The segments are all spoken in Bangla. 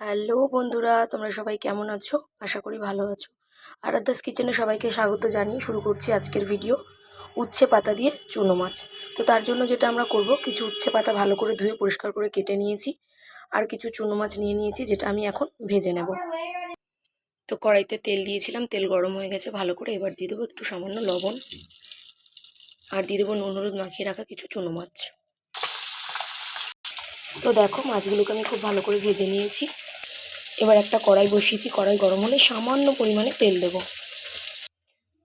হ্যালো বন্ধুরা, তোমরা সবাই কেমন আছো? আশা করি ভালো আছো। আরাধ্যাস কিচেনে সবাইকে স্বাগত জানিয়ে শুরু করছি আজকের ভিডিও। উচ্ছে পাতা দিয়ে চুনো মাছ। তো তার জন্য যেটা আমরা করব, কিছু উচ্ছে পাতা ভালো করে ধুয়ে পরিষ্কার করে কেটে নিয়েছি, আর কিছু চুনো মাছ নিয়ে নিয়েছি, যেটা আমি এখন ভেজে নেব। তো কড়াইতে তেল দিয়েছিলাম, তেল গরম হয়ে গেছে ভালো করে। এবার দিয়ে দেবো একটু সামান্য লবণ, আর দিয়ে দেবো নুন হলুদ মাখিয়ে রাখা কিছু চুনো মাছ। তো দেখো, মাছগুলোকে আমি খুব ভালো করে ভেজে নিয়েছি। এবার একটা কড়াই বসিয়েছি, কড়াই গরম হলে সামান্য পরিমাণে তেল দেব।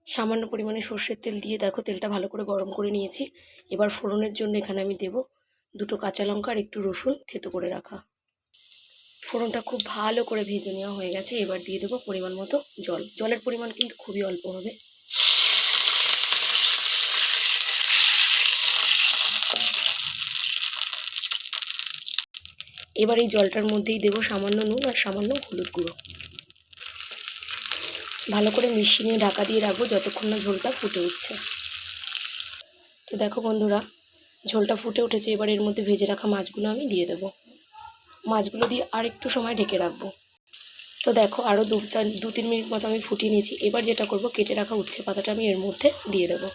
সামান্য পরিমাণে সর্ষের তেল দিয়ে দেখো তেলটা ভালো করে গরম করে নিয়েছি। এবার ফোড়নের জন্য এখানে আমি দেব দুটো কাঁচা লঙ্কা আর একটু রসুন থেতো করে রাখা। ফোড়নটা খুব ভালো করে ভেজে নেওয়া হয়ে গেছে। এবার দিয়ে দেবো পরিমাণ মতো জল। জলের পরিমাণ কিন্তু খুবই অল্প হবে। এবার এই জলটার মধ্যেই দেবো সামান্য নুন আর সামান্য হলুদ গুঁড়ো। ভালো করে মিশিয়ে নিয়ে ঢাকা দিয়ে রাখবো যতক্ষণ না ঝোলটা ফুটে উঠছে। তো দেখো বন্ধুরা, ঝোলটা ফুটে উঠেছে। এবার এর মধ্যে ভেজে রাখা মাছগুলো আমি দিয়ে দেবো। মাছগুলো দিয়ে আর একটু সময় ঢেকে রাখবো। তো দেখো, আরও 2-3 মিনিট মতো আমি ফুটিয়ে নিয়েছি। এবার যেটা করব, কেটে রাখা উচ্ছে পাতাটা আমি এর মধ্যে দিয়ে দেবো।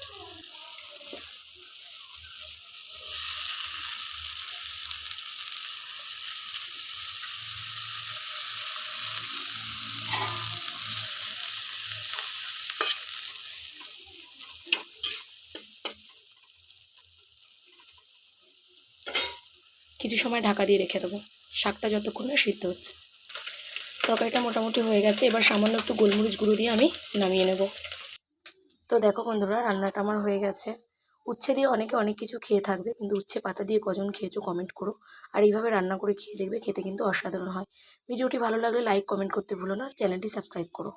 কিছু সময় ঢাকা দিয়ে রেখে দেবো, শাকটা যতক্ষণ না সিদ্ধ হচ্ছে। তরকারিটা মোটামুটি হয়ে গেছে। এবার সামান্য একটু গোলমরিচ গুঁড়ো দিয়ে আমি নামিয়ে নেব। তো দেখো বন্ধুরা, রান্নাটা আমার হয়ে গেছে। উচ্ছে দিয়ে অনেকে অনেক কিছু খেয়ে থাকবে, কিন্তু উচ্ছে পাতা দিয়ে কজন খেয়েছো কমেন্ট করো। আর এইভাবে রান্না করে খেয়ে দেখবে, খেতে কিন্তু অসাধারণ হয়। ভিডিওটি ভালো লাগলে লাইক কমেন্ট করতে ভুলো না, চ্যানেলটি সাবস্ক্রাইব করো।